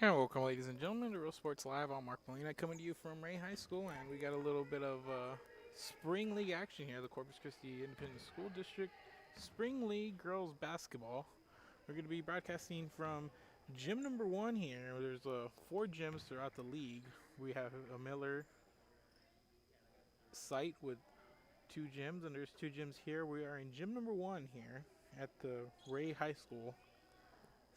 And welcome, ladies and gentlemen, to Real Sports Live. I'm Mark Molina coming to you from Ray High School, and we got a little bit of spring league action here. The Corpus Christi Independent School District Spring League Girls Basketball. We're going to be broadcasting from gym number one here. There's four gyms throughout the league. We have a Miller site with two gyms, and there's two gyms here. We are in gym number one here at the Ray High School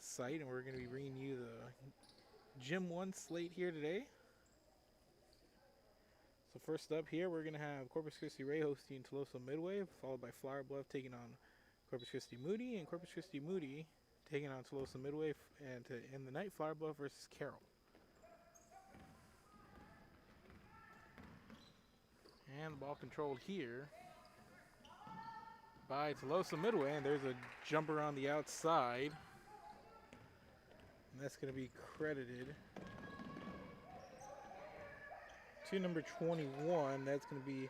site, and we're going to be bringing you the gym one slate here today. So first up here, we're going to have Corpus Christi Ray hosting Tuloso-Midway, followed by Flower Bluff taking on Corpus Christi Moody, and Corpus Christi Moody taking on Tuloso-Midway, and to end the night, Flower Bluff versus Carroll. And the ball controlled here by Tuloso-Midway, and there's a jumper on the outside. And that's going to be credited to number 21. That's going to be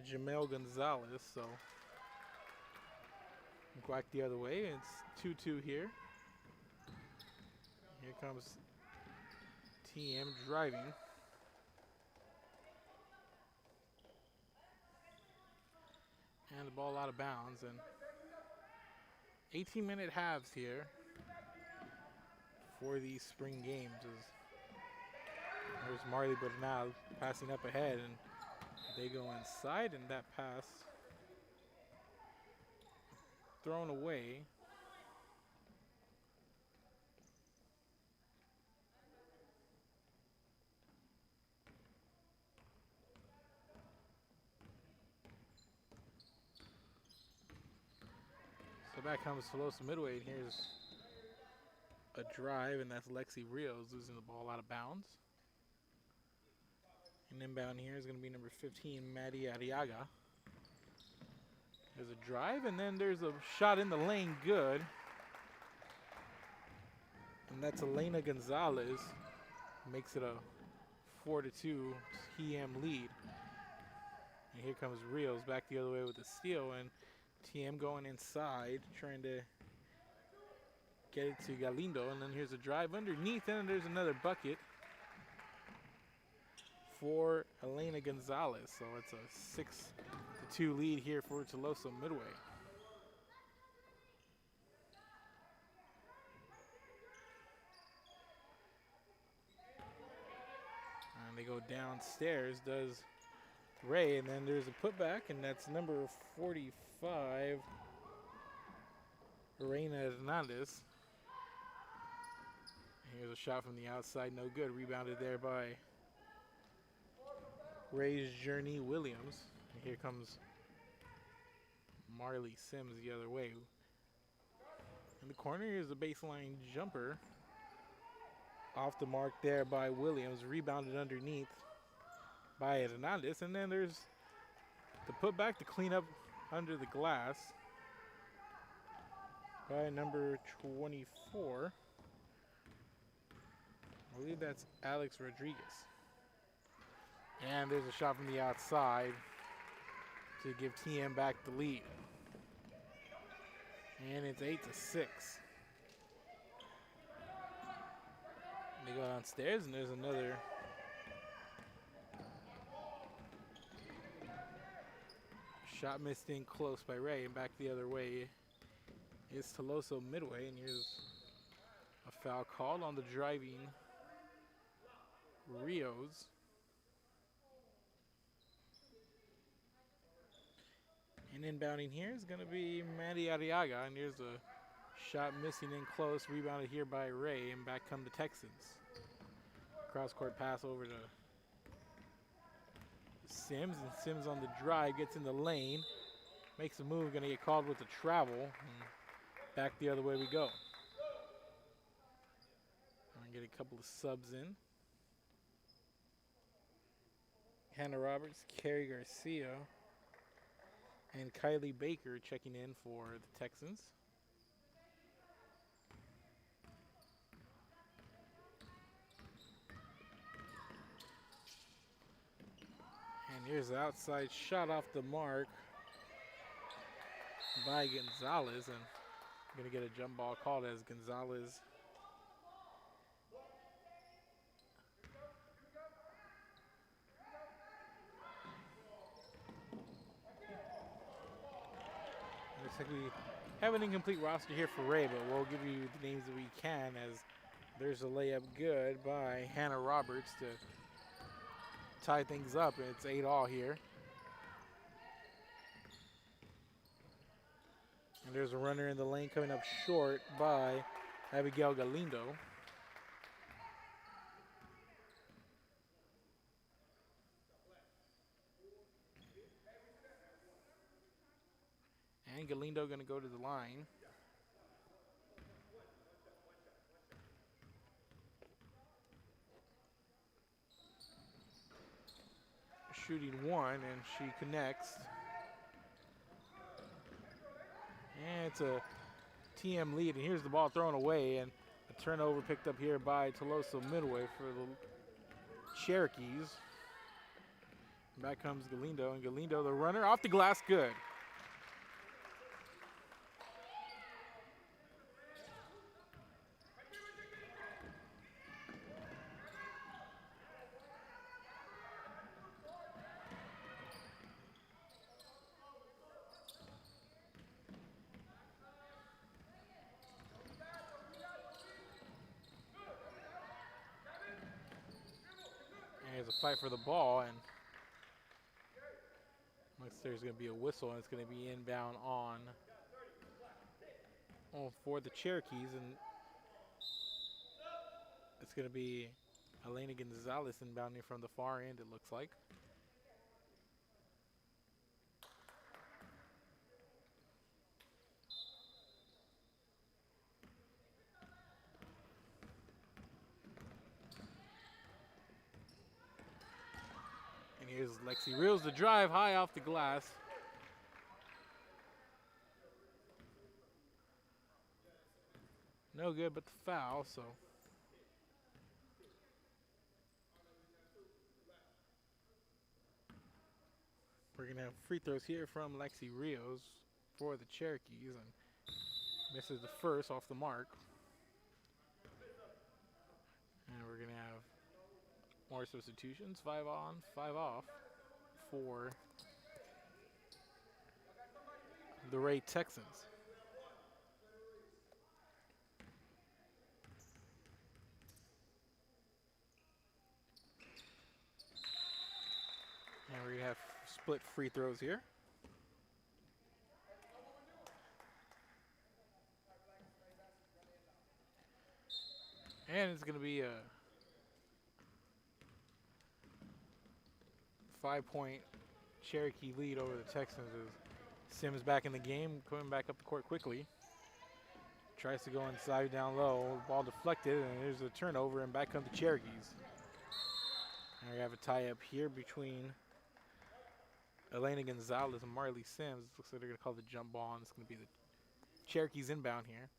Jamel Gonzalez. So back the other way. It's 2-2 here. Here comes TM driving. And the ball out of bounds. And 18-minute halves here for these spring games. There's Marley Bernal passing up ahead, and they go inside, and that pass thrown away. So back comes Tuloso-Midway, and here's a drive, and that's Lexi Rios losing the ball out of bounds. And inbound here is going to be number 15, Maddie Arriaga. There's a drive, and then there's a shot in the lane, good. And that's Elena Gonzalez. Makes it a 4-2 TM lead. And here comes Rios back the other way with the steal, and TM going inside, trying to get it to Galindo, and then here's a drive underneath, and there's another bucket for Elena Gonzalez. So it's a 6-2 lead here for Tuloso-Midway. And they go downstairs, does Ray, and then there's a putback, and that's number 45, Reina Hernandez. Here's a shot from the outside, no good. Rebounded there by Ray's Journey Williams. And here comes Marley Sims the other way. In the corner, here's a baseline jumper. Off the mark there by Williams. Rebounded underneath by Hernandez. And then there's the putback to clean up under the glass by number 24. I believe that's Alex Rodriguez. And there's a shot from the outside to give TM back the lead. And it's 8-6. They go downstairs, and there's another shot missed in close by Ray, and back the other way is Tuloso-Midway, and here's a foul called on the driving Rios. And inbounding here is going to be Maddie Arriaga, and here's a shot missing in close, rebounded here by Ray, and back come the Texans. Cross-court pass over to Sims, and Sims on the drive, gets in the lane, makes a move, going to get called with the travel, and back the other way we go. And get a couple of subs in. Hannah Roberts, Carrie Garcia, and Kylie Baker checking in for the Texans. And here's the outside shot off the mark by Gonzalez, and going to get a jump ball called as Gonzalez like we have an incomplete roster here for Ray, but we'll give you the names that we can, as there's a layup good by Hannah Roberts to tie things up. It's 8-all here. And there's a runner in the lane coming up short by Abigail Galindo. And Galindo going to go to the line. Shooting one, and she connects. And it's a TM lead, and here's the ball thrown away, and a turnover picked up here by Tuloso-Midway for the Cherokees. Back comes Galindo, and Galindo, the runner, off the glass, good. There's a fight for the ball, and looks there's going to be a whistle, and it's going to be inbound on for the Cherokees, and it's going to be Elena Gonzalez inbounding from the far end, it looks like. And here's Lexi Reels, the drive high off the glass. No good but the foul, so. We're going to have free throws here from Lexi Rios for the Cherokees, and misses the first off the mark. And we're going to have more substitutions, 5 on, 5 off for the Ray Texans. And we're going to have split free throws here. And it's going to be a 5-point Cherokee lead over the Texans as Sims back in the game, coming back up the court quickly. Tries to go inside down low, ball deflected, and there's a turnover, and back come the Cherokees. And we have a tie-up here between Elena Gonzalez and Marley Sims. Looks like they're going to call the jump ball, and it's going to be the Cherokees inbound here.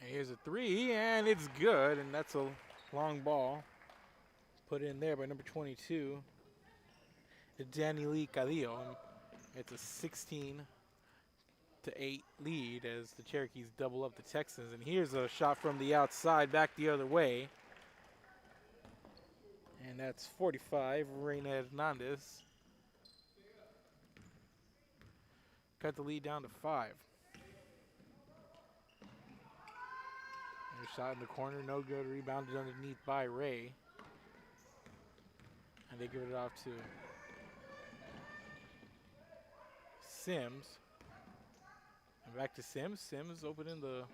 And here's a three, and it's good, and that's a long ball put in there by number 22, Danny Lee Cadillo. It's a 16-8 lead as the Cherokees double up the Texans. And here's a shot from the outside, back the other way. And that's 45, Reina Hernandez. Cut the lead down to 5. And a shot in the corner, no good, rebounded underneath by Ray. And they give it off to Sims. And back to Sims. Sims open in the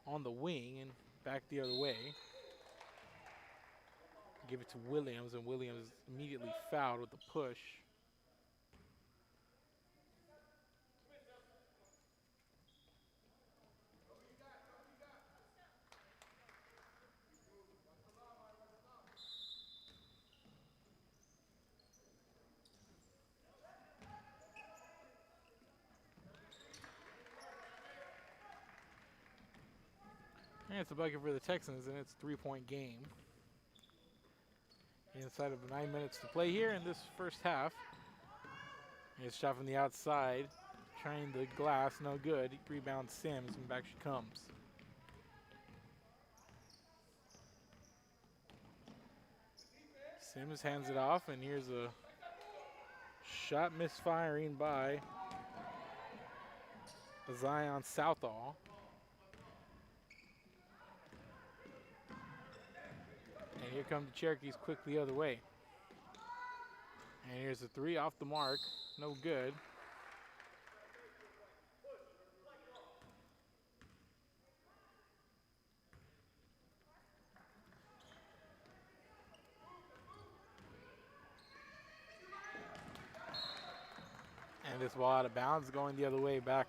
on the wing and back the other way. Give it to Williams, and Williams immediately fouled with the push. And it's a bucket for the Texans, and it's a 3-point game. Inside of 9 minutes to play here in this first half. And it's shot from the outside, trying the glass, no good. Rebound Sims, and back she comes. Sims hands it off, and here's a shot misfiring by Zion Southall. And here come the Cherokees quick the other way. And here's a three off the mark. No good. And this ball out of bounds going the other way back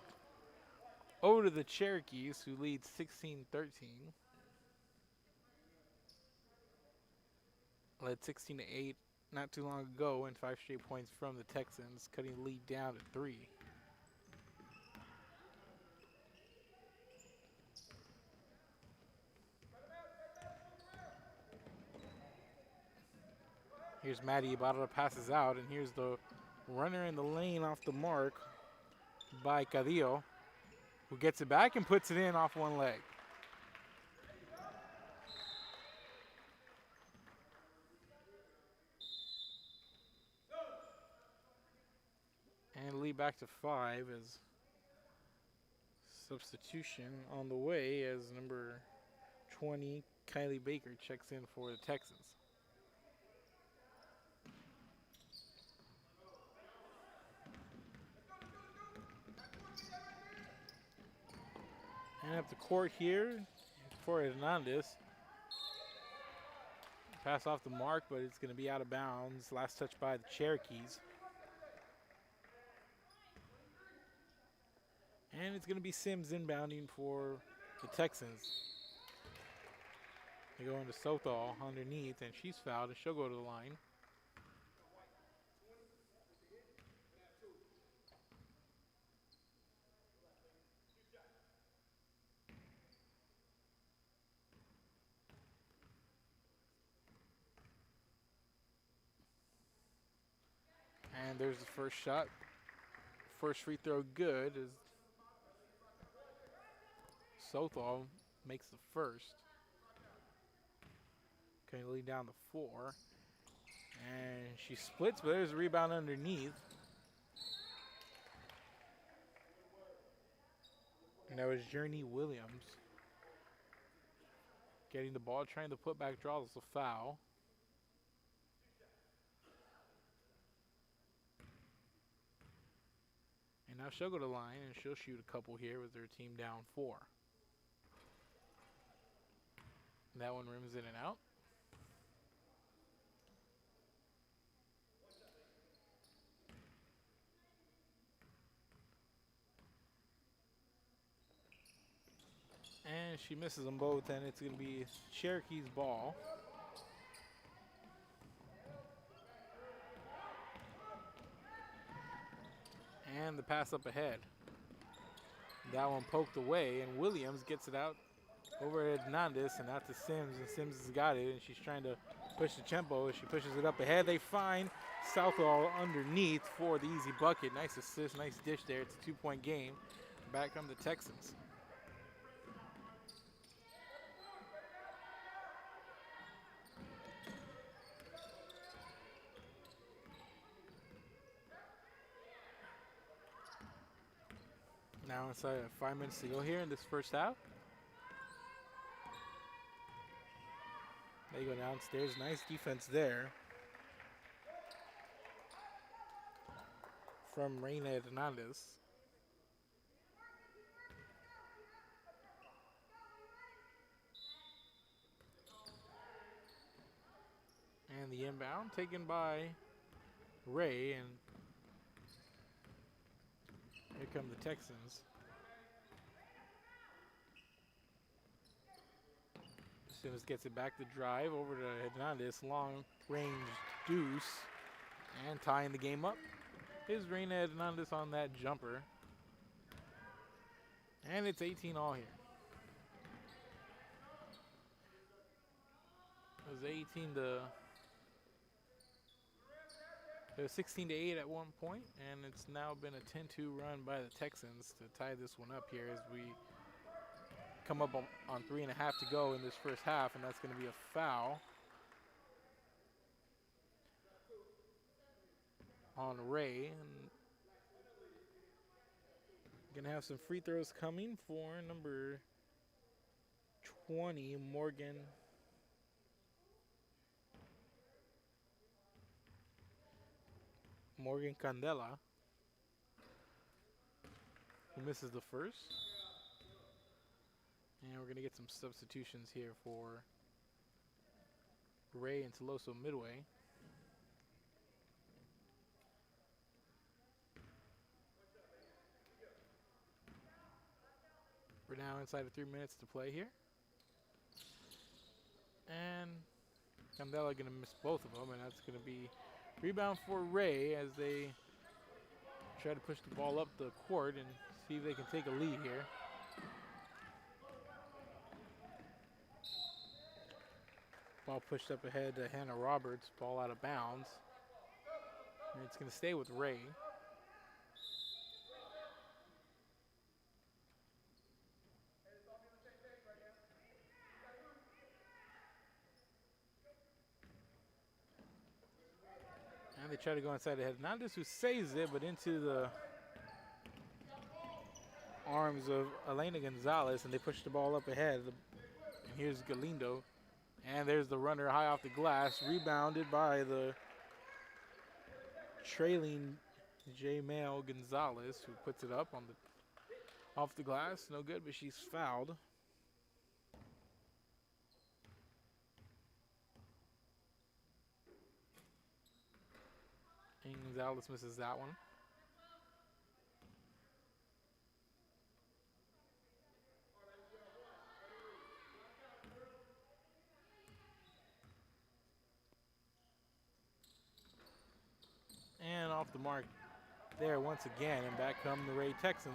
over to the Cherokees, who lead 16-13. Led 16-8 not too long ago, and 5 straight points from the Texans, cutting the lead down to 3. Here's Maddie Ibarra passes out, and here's the runner in the lane off the mark by Cadillo, who gets it back and puts it in off one leg. And lead back to 5 as substitution on the way as number 20, Kylie Baker, checks in for the Texans. And up the court here for Hernandez. Pass off the mark, but it's going to be out of bounds. Last touch by the Cherokees. And it's going to be Sims inbounding for the Texans. They go into Sothall underneath, and she's fouled, and she'll go to the line. And there's the first shot. First free throw good as Sothall makes the first. Can lead down to 4. And she splits, but there's a rebound underneath. And that was Journey Williams getting the ball, trying to put back, draws a foul. And now she'll go to the line, and she'll shoot a couple here with her team down 4. That one rims in and out. And she misses them both, and it's going to be Cherokee's ball. And the pass up ahead. That one poked away, and Williams gets it out over at Hernandez and out to Sims, and Sims has got it, and she's trying to push the tempo. She pushes it up ahead. They find Southall underneath for the easy bucket. Nice assist, nice dish there. It's a 2-point game. Back come the Texans. Now inside 5 minutes to go here in this first half. They go downstairs. Nice defense there from Reina Hernandez. And the inbound taken by Ray, and here come the Texans. Sims gets it back to drive over to Hernandez. Long range deuce. And tying the game up is Reina Hernandez on that jumper. And it's 18 all here. It was 18 to... It was 16-8 at one point, and it's now been a 10-2 run by the Texans to tie this one up here as we come up on 3.5 to go in this first half, and that's going to be a foul. on Ray. And gonna have some free throws coming for number 20, Morgan Candela, who misses the first. And we're going to get some substitutions here for Ray and Tuloso-Midway. We're now inside of 3 minutes to play here. And Candela going to miss both of them, and that's going to be rebound for Ray as they try to push the ball up the court and see if they can take a lead here. Ball pushed up ahead to Hannah Roberts, ball out of bounds. And it's going to stay with Ray. And they try to go inside the head. Not just who saves it, but into the arms of Elena Gonzalez, and they push the ball up ahead. And here's Galindo. And there's the runner high off the glass, rebounded by the trailing J-Mail Gonzalez, who puts it up on the off the glass. No good, but she's fouled. And Gonzalez misses that one. And off the mark there once again, and back come the Ray Texans.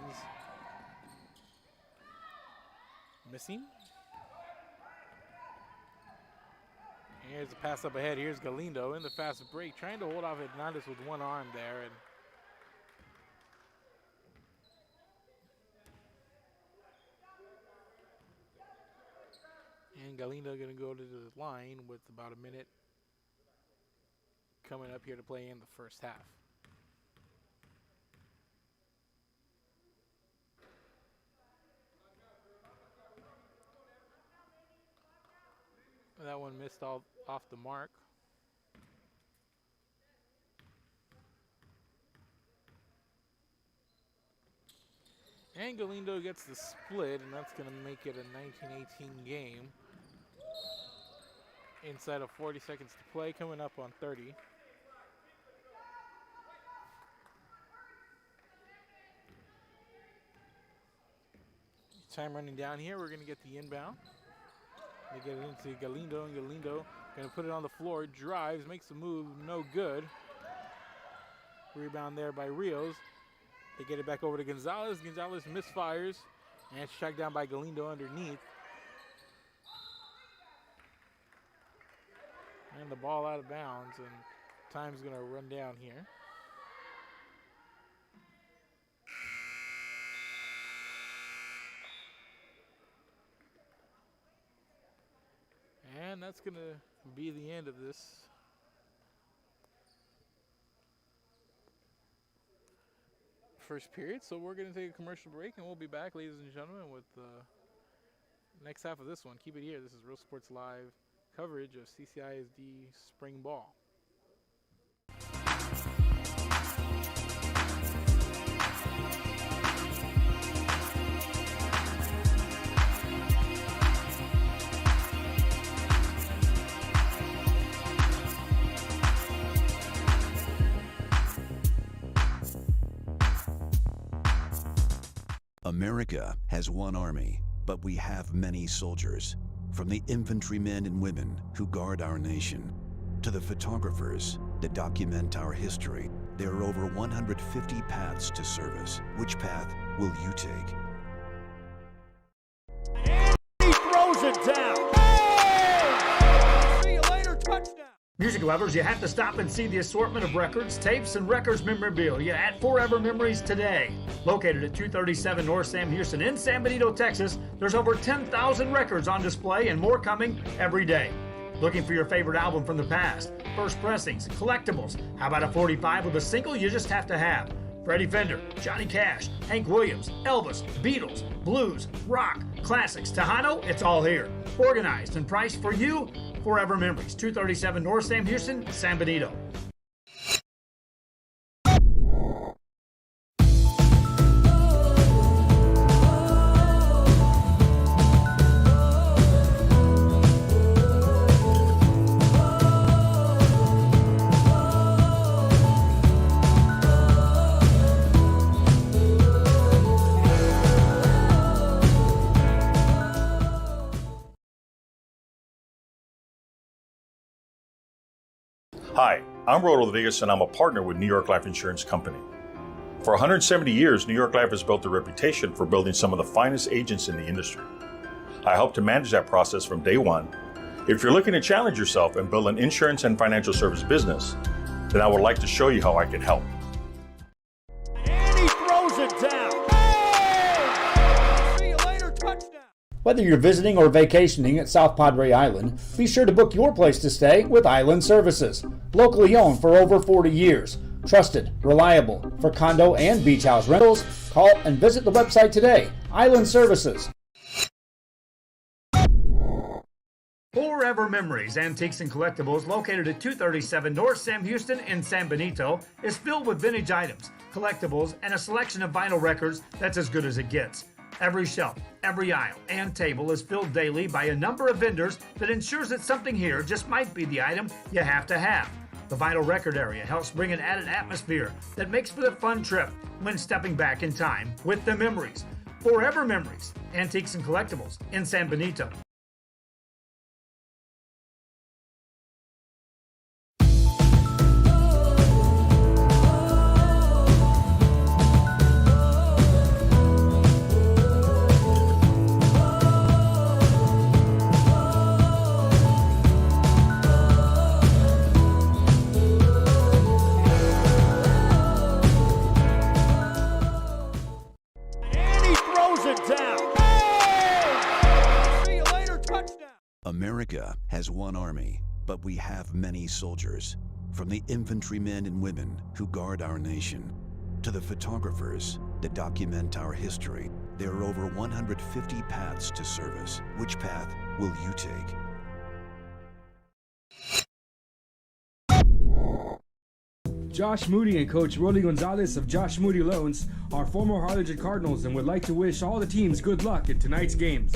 Missing. Here's the pass up ahead. Here's Galindo in the fast break, trying to hold off Hernandez with one arm there. And Galindo going to go to the line with about a minute coming up here to play in the first half. That one missed off the mark. And Galindo gets the split, and that's going to make it a 19-18 game. Inside of 40 seconds to play, coming up on 30. Time running down here. We're going to get the inbound. They get it into Galindo, and Galindo going to put it on the floor. Drives, makes the move, no good. Rebound there by Rios. They get it back over to Gonzalez. Gonzalez misfires, and it's tracked down by Galindo underneath. And the ball out of bounds, and time's going to run down here. And that's going to be the end of this first period. So we're going to take a commercial break, and we'll be back, ladies and gentlemen, with the next half of this one. Keep it here. This is Real Sports Live coverage of CCISD Spring Ball. America has one army, but we have many soldiers. From the infantrymen and women who guard our nation, to the photographers that document our history, there are over 150 paths to service. Which path will you take? And he throws it down. Hey! See you later, touchdown. Music lovers, you have to stop and see the assortment of records, tapes, and records memorabilia at Forever Memories today. Located at 237 North Sam Houston in San Benito, Texas, there's over 10,000 records on display and more coming every day. Looking for your favorite album from the past? first pressings, collectibles. How about a 45 with a single you just have to have? Freddie Fender, Johnny Cash, Hank Williams, Elvis, Beatles, blues, rock, classics, Tejano, it's all here. Organized and priced for you. Forever Memories, 237 North Sam Houston, San Benito. Hi, I'm Roldo Rodriguez and I'm a partner with New York Life Insurance Company. For 170 years, New York Life has built a reputation for building some of the finest agents in the industry. I help to manage that process from day one. If you're looking to challenge yourself and build an insurance and financial service business, then I would like to show you how I can help. And he throws it down. Hey! See you later, touchdown. Whether you're visiting or vacationing at South Padre Island, be sure to book your place to stay with Island Services. Locally owned for over 40 years. Trusted, reliable for condo and beach house rentals. Call and visit the website today. Island Services. Forever Memories, Antiques and Collectibles, located at 237 North Sam Houston in San Benito, is filled with vintage items, collectibles, and a selection of vinyl records that's as good as it gets. Every shelf, every aisle, and table is filled daily by a number of vendors that ensures that something here just might be the item you have to have. The vinyl record area helps bring an added atmosphere that makes for the fun trip when stepping back in time with the memories. Forever Memories, Antiques and Collectibles in San Benito. America has one army, but we have many soldiers. From the infantrymen and women who guard our nation, to the photographers that document our history, there are over 150 paths to service. Which path will you take? Josh Moody and Coach Rolly Gonzalez of Josh Moody Loans are former Harlingen Cardinals and would like to wish all the teams good luck in tonight's games.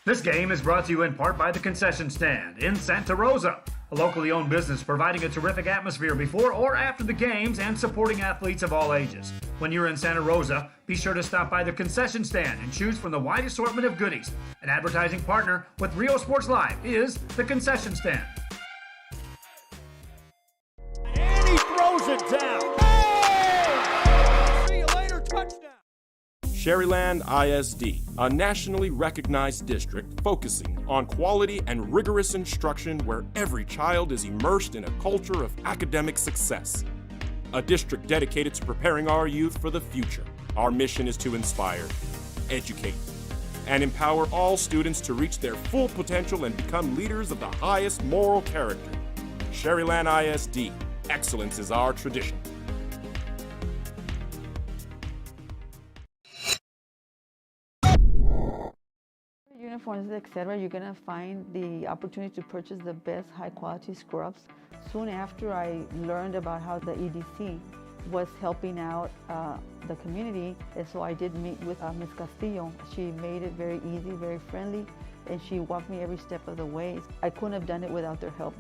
This game is brought to you in part by the Concession Stand in Santa Rosa, a locally owned business providing a terrific atmosphere before or after the games and supporting athletes of all ages. When you're in Santa Rosa, be sure to stop by the Concession Stand and choose from the wide assortment of goodies. An advertising partner with Rio Sports Live is the Concession Stand. And he throws it down. Hey! See you later, touchdown. Sherryland ISD, a nationally recognized district focusing on quality and rigorous instruction where every child is immersed in a culture of academic success. A district dedicated to preparing our youth for the future. Our mission is to inspire, educate, and empower all students to reach their full potential and become leaders of the highest moral character. Sherryland ISD, excellence is our tradition. Uniforms, etc., you're gonna find the opportunity to purchase the best high quality scrubs. Soon after I learned about how the EDC was helping out the community, and so I did meet with Ms. Castillo. She made it very easy, very friendly, and she walked me every step of the way. I couldn't have done it without their help.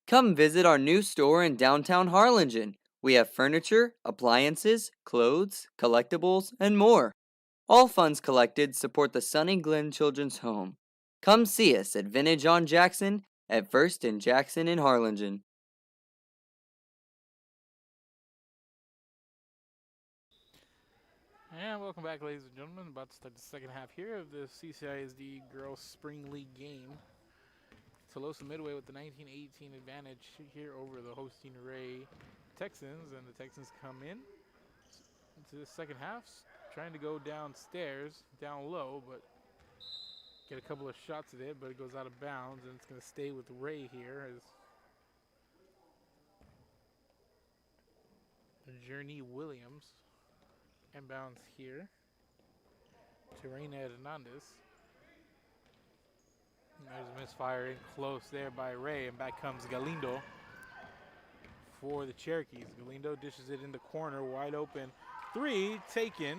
Come visit our new store in downtown Harlingen. We have furniture, appliances, clothes, collectibles, and more. All funds collected support the Sunny Glen Children's Home. Come see us at Vintage on Jackson at First and Jackson in Harlingen. And welcome back, ladies and gentlemen. About to start the second half here of the CCISD Girls Spring League game. Tuloso-Midway with the 19-18 advantage here over the hosting Ray Texans, and the Texans come in. into the second half, trying to go downstairs, down low, but get a couple of shots at it, but it goes out of bounds, and it's going to stay with Ray here as Journey Williams inbounds here to Reina Hernandez. And there's a misfire in close there by Ray, and back comes Galindo for the Cherokees. Galindo dishes it in the corner, wide open. Three taken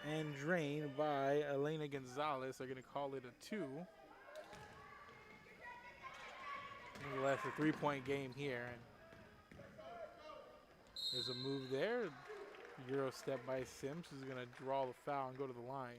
and drained by Elena Gonzalez. They're going to call it a 2. Nevertheless, a 3-point game here. And there's a move there. Euro step by Sims, who's going to draw the foul and go to the line.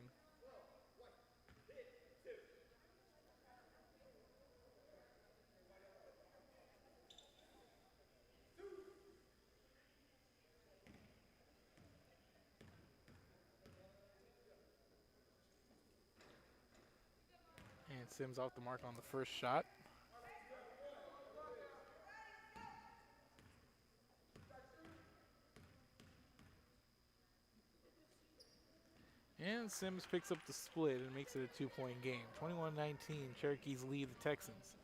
And Sims off the mark on the first shot. And Sims picks up the split and makes it a 2-point game. 21-19, Cherokees lead the Texans.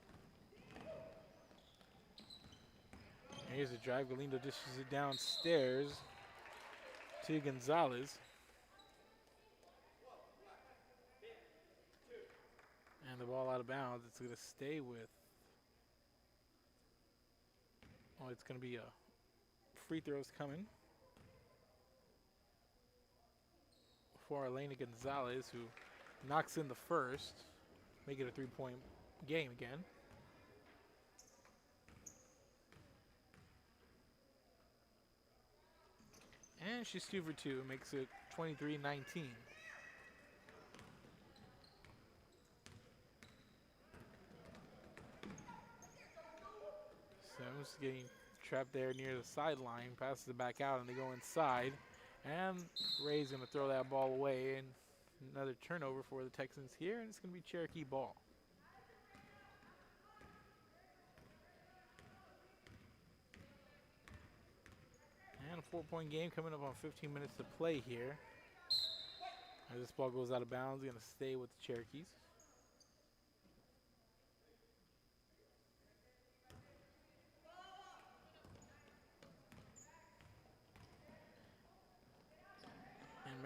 And here's a drive. Galindo dishes it downstairs to Gonzalez. And the ball out of bounds. It's going to stay with, oh, it's going to be a free throws coming for Elena Gonzalez, who knocks in the first, make it a 3-point game again. And she's 2 for 2, makes it 23-19. Sims getting trapped there near the sideline, passes it back out, and they go inside. And Ray's going to throw that ball away, and another turnover for the Texans here, and it's going to be Cherokee ball. And a 4-point game coming up on 15 minutes to play here. As this ball goes out of bounds, going to stay with the Cherokees.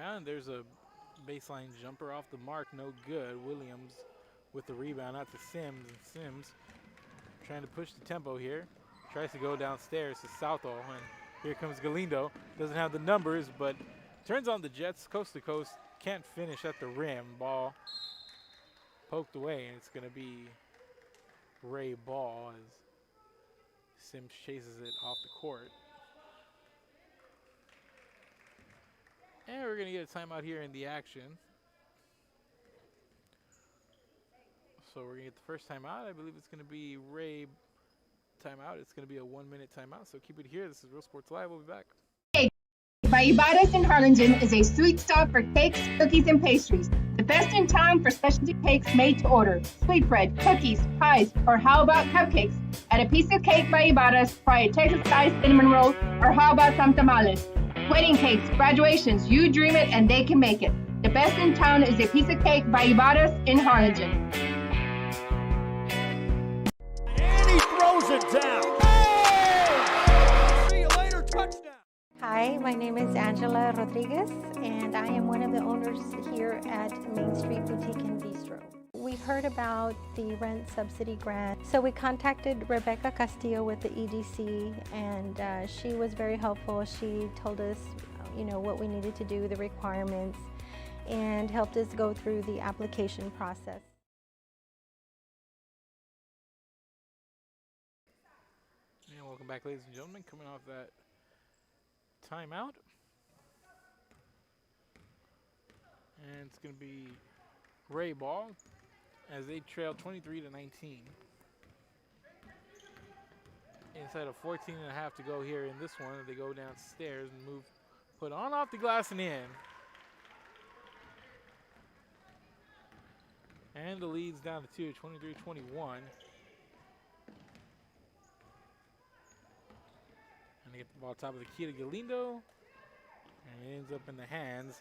And there's a baseline jumper off the mark, no good. Williams with the rebound out to Sims, and Sims trying to push the tempo here. Tries to go downstairs to Southall, and here comes Galindo. Doesn't have the numbers, but turns on the Jets coast to coast. Can't finish at the rim. Ball poked away, and it's going to be Ray ball as Sims chases it off the court. And we're going to get a timeout here in the action. So we're going to get the first timeout. I believe it's going to be Ray timeout. It's going to be a 1-minute timeout. So keep it here. This is Real Sports Live. We'll be back. Cake by Ibadas in Harlingen is a sweet stop for cakes, cookies, and pastries. The best in town for specialty cakes made to order. Sweetbread, cookies, pies, or how about cupcakes? Add a piece of cake by Ibadas, try a Texas-style cinnamon roll, or how about some tamales? Wedding cakes, graduations, you dream it and they can make it. The best in town is a piece of cake by Ibadas in Harlingen. And he throws it down. Oh! See you later, touchdown. Hi, my name is Angela Rodriguez, and I am one of the owners here at Main Street Boutique and Bistro. We heard about the rent subsidy grant, so we contacted Rebecca Castillo with the EDC, and she was very helpful. She told us, what we needed to do, the requirements, and helped us go through the application process. And welcome back, ladies and gentlemen. Coming off that timeout. And it's going to be Ray ball as they trail 23-19. Inside of 14 and a half to go here in this one. They go downstairs and move, put on off the glass and in. And the lead's down to 2, 23-21. And They get the ball top of the key to Galindo. And it ends up in the hands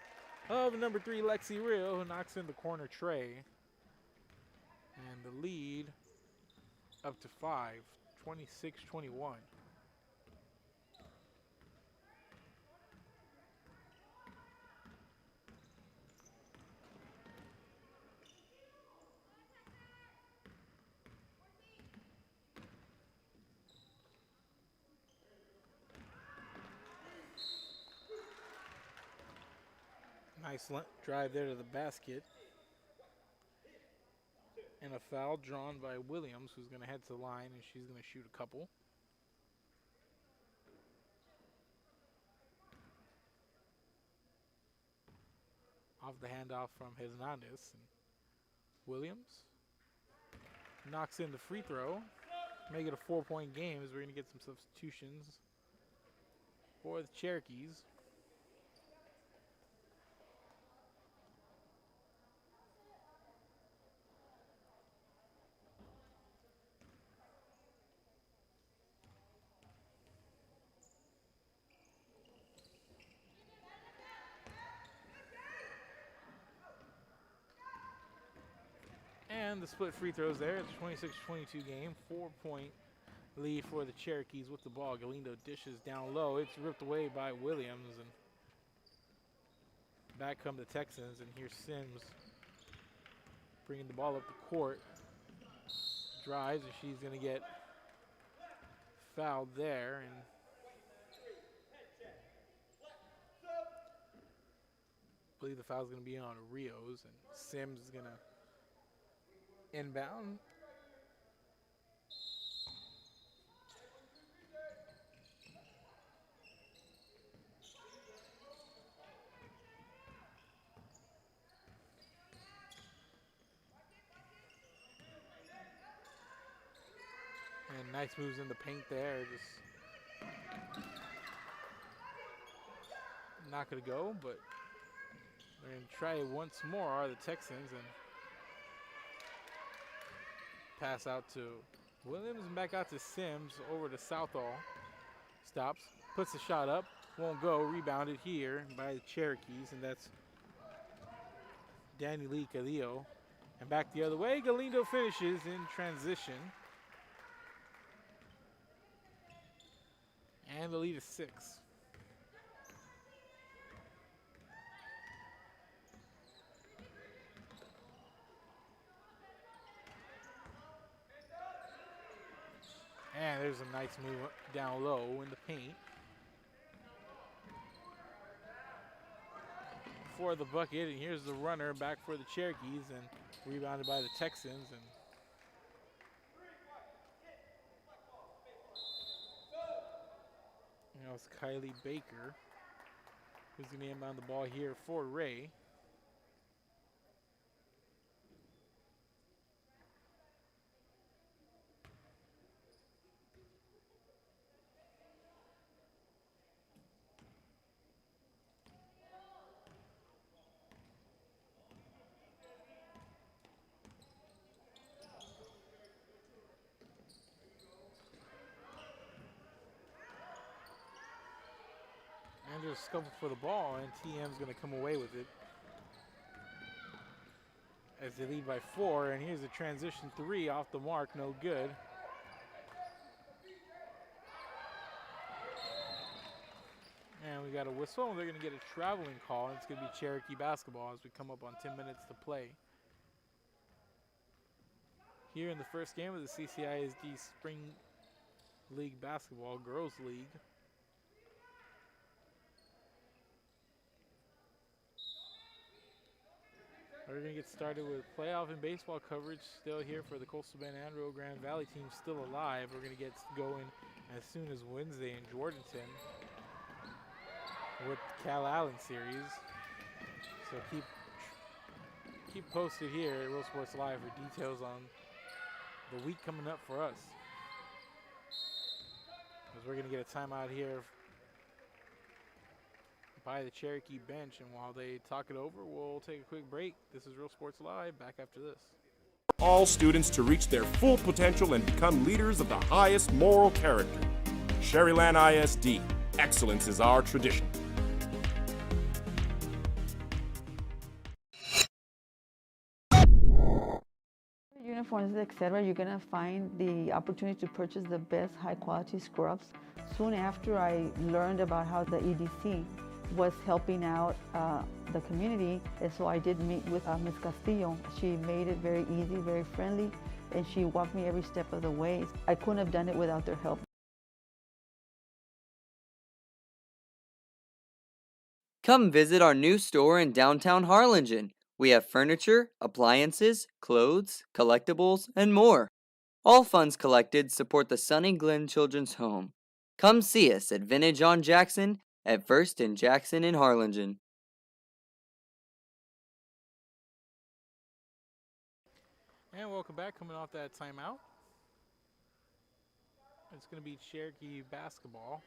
of number 3, Lexi Real, who knocks in the corner tray. And the lead up to 5, 26-21. Nice drive there to the basket. And a foul drawn by Williams, who's going to head to the line, and she's going to shoot a couple. Off the handoff from Hernandez. And Williams knocks in the free throw. Make it a 4-point game as we're going to get some substitutions for the Cherokees. And the split free throws there. It's a 26-22 game. 4-point lead for the Cherokees with the ball. Galindo dishes down low. It's ripped away by Williams. And back come the Texans. And here's Sims bringing the ball up the court. Drives, and she's going to get fouled there. And I believe the foul is going to be on Rios. And Sims is going to inbound. And nice moves in the paint there. Just not going to go, but they're going to try it once more, are the Texans, and pass out to Williams and back out to Sims over to Southall. Stops, puts the shot up, won't go. Rebounded here by the Cherokees, and that's Danny Lee Cadillo. And back the other way, Galindo finishes in transition. And the lead is 6. And there's a nice move down low in the paint for the bucket. And here's the runner back for the Cherokees, and rebounded by the Texans. And you know, it's Kylie Baker who's going to inbound the ball here for Ray. And just scuffle for the ball, and TM's going to come away with it as they lead by 4. And here's a transition 3 off the mark, no good. And we got a whistle, and they're going to get a traveling call. And it's going to be Cherokee basketball as we come up on 10 minutes to play. Here in the first game of the CCISD Spring League Basketball, Girls League. We're going to get started with playoff and baseball coverage still here for the Coastal Bend and Rio Grande Valley team still alive. We're going to get going as soon as Wednesday in Jordanton with the Cal Allen series. So keep posted here at Real Sports Live for details on the week coming up for us. Because we're going to get a timeout here by the Cherokee bench, and while they talk it over, we'll take a quick break. This is Real Sports Live. Back after this. All students to reach their full potential and become leaders of the highest moral character. Sherryland ISD, excellence is our tradition. Uniforms, etc., you're gonna find the opportunity to purchase the best high quality scrubs. Soon after I learned about how the EDC was helping out the community, and so I did meet with Ms. Castillo. She made it very easy, very friendly, and she walked me every step of the way. I couldn't have done it without their help. Come visit our new store in downtown Harlingen. We have furniture, appliances, clothes, collectibles, and more. All funds collected support the Sunny Glen Children's Home. Come see us at Vintage on Jackson at First and Jackson in Harlingen. And welcome back. Coming off that timeout, it's going to be Cherokee basketball.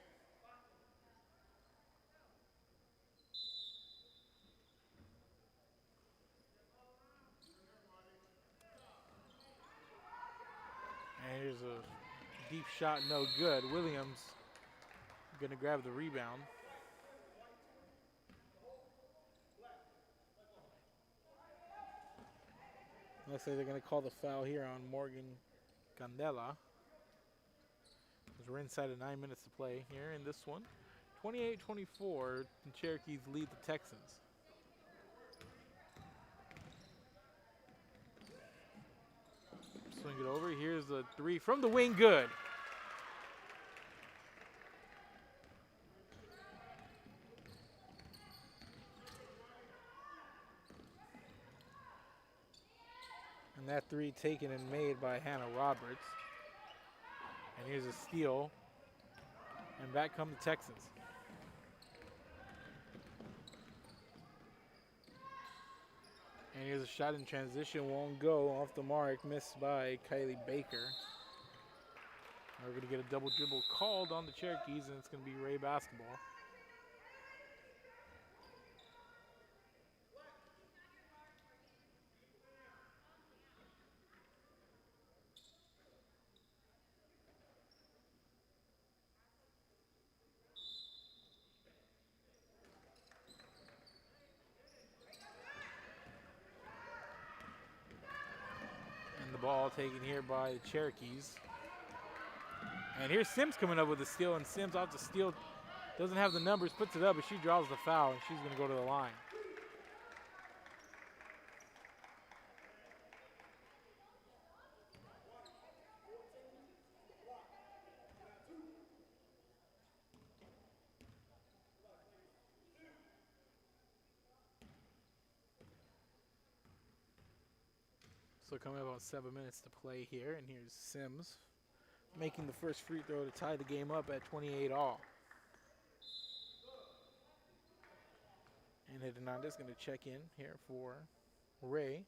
And here's a deep shot, no good. Williams going to grab the rebound. Looks like they're going to call the foul here on Morgan Candela. As we're inside of 9 minutes to play here in this one. 28-24, the Cherokees lead the Texans. Swing it over. Here's the three from the wing. Good. And that three taken and made by Hannah Roberts. And here's a steal. And back come the Texans. And here's a shot in transition, won't go, off the mark, missed by Kylie Baker. We're going to get a double dribble called on the Cherokees, and it's going to be Ray basketball. Ball taken here by the Cherokees. And here's Sims coming up with a steal, and Sims off the steal, doesn't have the numbers, puts it up, but she draws the foul, and she's going to go to the line. So coming up on 7 minutes to play here, and here's Sims making the first free throw to tie the game up at 28 all. And Hernandez going to check in here for Ray.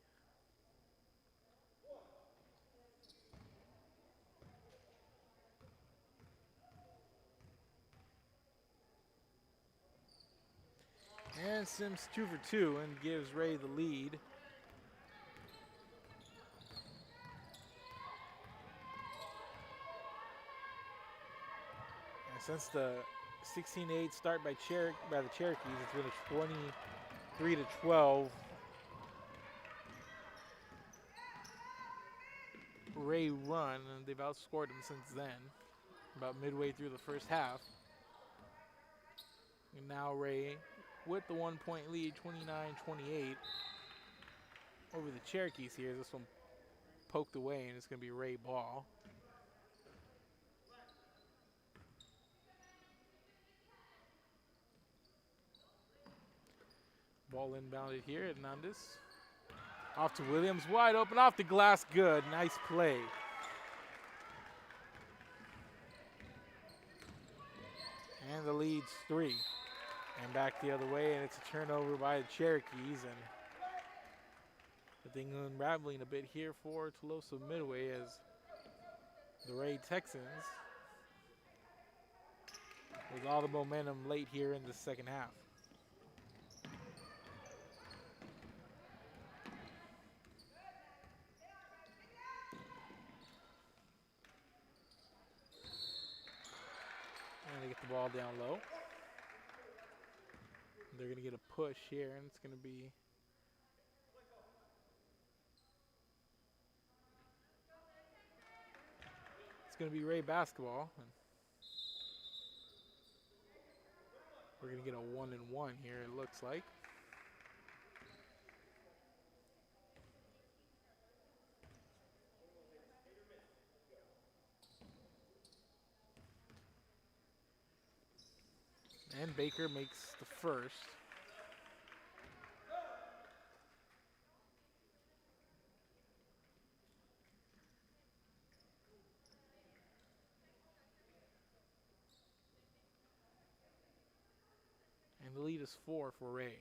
And Sims 2 for 2 and gives Ray the lead. Since the 16-8 start by the Cherokees, it's been a 23-12 Ray run, and they've outscored them since then, about midway through the first half. And now Ray with the 1 point lead, 29-28 over the Cherokees here. This one poked away, and it's going to be Ray ball. Ball inbounded here, Hernandez. Off to Williams, wide open, off the glass, good, nice play. And the lead's 3. And back the other way, and it's a turnover by the Cherokees, and the thing unraveling a bit here for Tuloso-Midway as the Ray Texans with all the momentum late here in the second half. the ball down low. They're going to get a push here, and it's going to be Ray basketball. And we're going to get a 1-and-1 here, it looks like. And Baker makes the first. And the lead is 4 for Ray.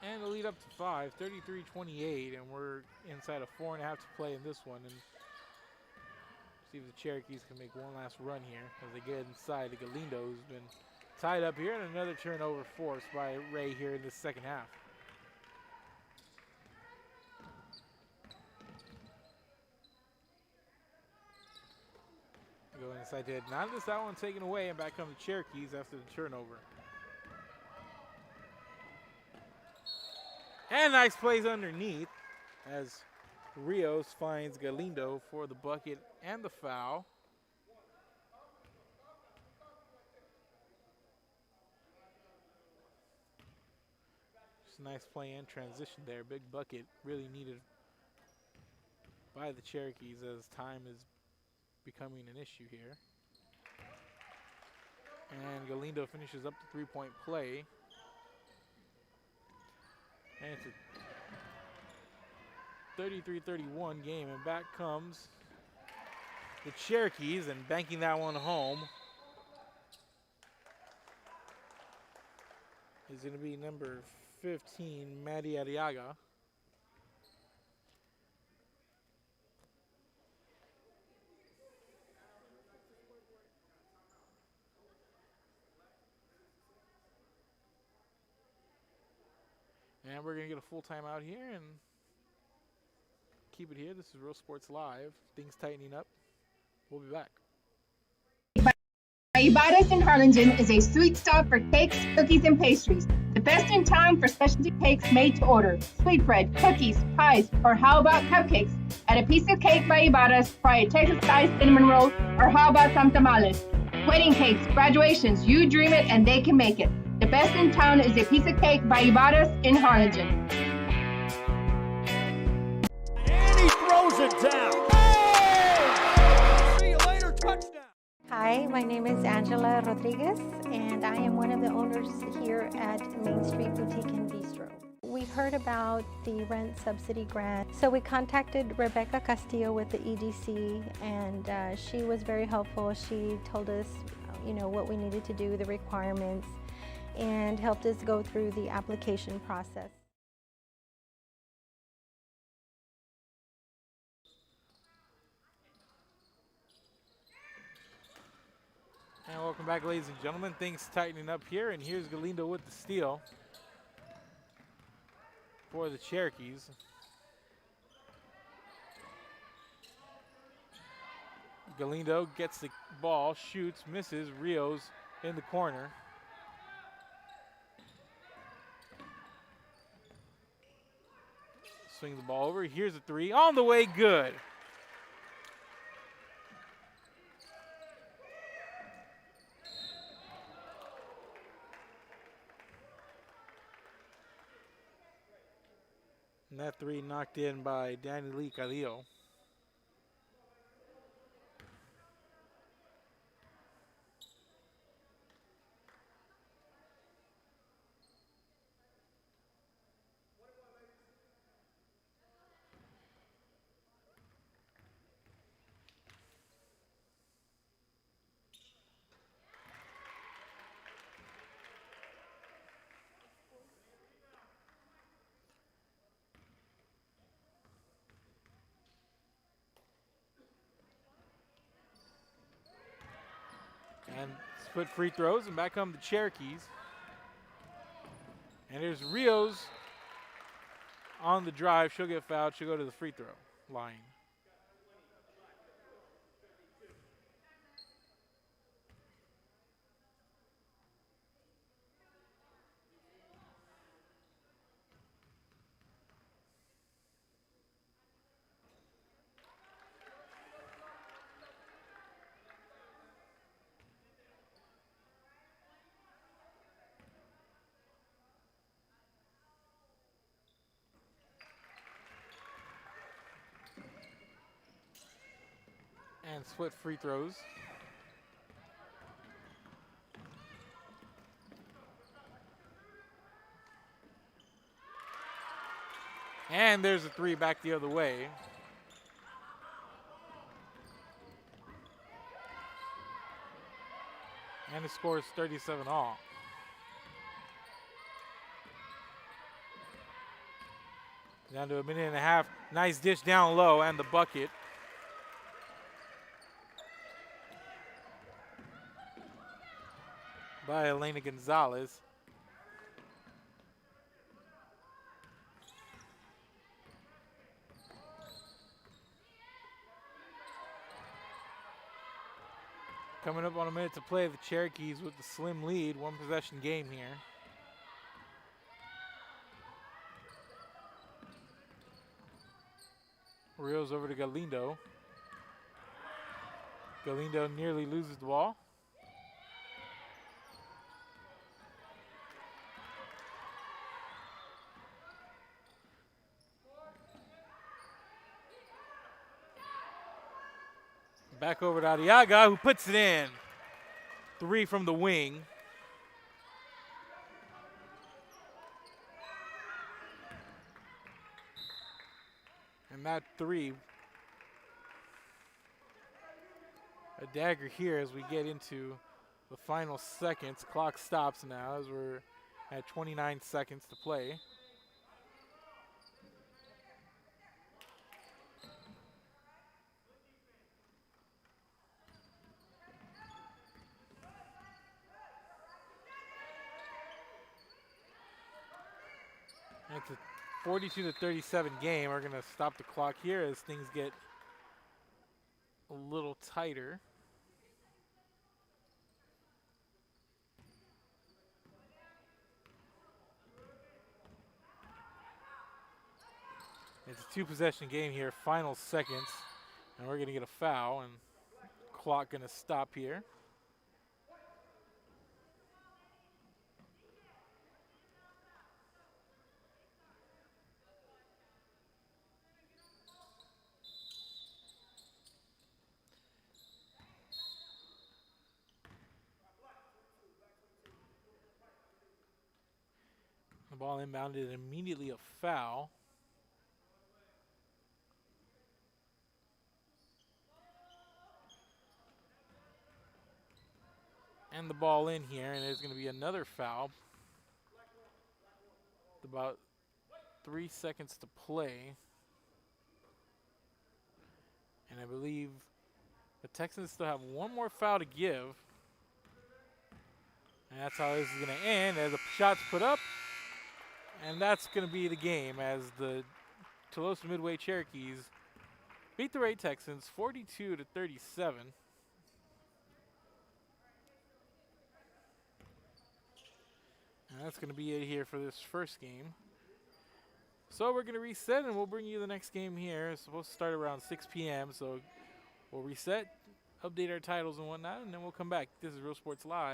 And the lead up to 5, 33-28, and we're inside of 4.5 to play in this one. And see if the Cherokees can make one last run here as they get inside. The Galindo, who's been tied up here, and another turnover forced by Ray here in the second half. Going inside to Hernandez, that one taken away, and back come the Cherokees after the turnover. And nice plays underneath as Rios finds Galindo for the bucket and the foul. Just a nice play and transition there. Big bucket really needed by the Cherokees as time is becoming an issue here. And Galindo finishes up the three-point play. And it's a 33-31 game, and back comes the Cherokees and banking that one home is going to be number 15, Maddie Arriaga. And we're going to get a full timeout here and keep it here. This is Real Sports Live. Things tightening up. We'll be back. Ibarra's in Harlingen is a sweet stop for cakes, cookies, and pastries. The best in town for specialty cakes made to order. Sweetbread, cookies, pies, or how about cupcakes? Add a piece of cake by Ibarra's, try a Texas-style cinnamon roll, or how about some tamales? Wedding cakes, graduations, you dream it and they can make it. The best in town is a piece of cake by Ibarra's in Harlingen. And he throws it down. Oh! See you later, touchdown. Hi, my name is Angela Rodriguez, and I am one of the owners here at Main Street Boutique and Bistro. We heard about the rent subsidy grant, so we contacted Rebecca Castillo with the EDC, and she was very helpful. She told us, what we needed to do, the requirements, and helped us go through the application process. And welcome back, ladies and gentlemen. Things tightening up here, and here's Galindo with the steal for the Cherokees. Galindo gets the ball, shoots, misses. Rios in the corner. Swings the ball over. Here's a three. On the way, good. And that three knocked in by Danny Lee Carrillo. And split free throws, and back come the Cherokees. And there's Rios on the drive. She'll get fouled. She'll go to the free throw line. And split free throws. And there's a three back the other way. And the score is 37 all. Down to a minute and a half. Nice dish down low and the bucket. By Elena Gonzalez. Coming up on a minute to play, the Cherokees with the slim lead, one possession game here. Rios over to Galindo. Galindo nearly loses the ball. Back over to Arriaga, who puts it in. Three from the wing. And that three, a dagger here as we get into the final seconds. Clock stops now as we're at 29 seconds to play. It's a 42-37 game. We're going to stop the clock here as things get a little tighter. It's a two-possession game here, final seconds, and we're going to get a foul, and clock going to stop here. The ball inbounded, immediately a foul. And the ball in here, and there's going to be another foul. With about 3 seconds to play. And I believe the Texans still have one more foul to give. And that's how this is going to end as the shot's put up. And that's going to be the game as the Tuloso-Midway Cherokees beat the Ray Texans 42-37. And that's going to be it here for this first game. So we're going to reset and we'll bring you the next game here. It's supposed to start around 6 p.m. So we'll reset, update our titles and whatnot, and then we'll come back. This is Real Sports Live.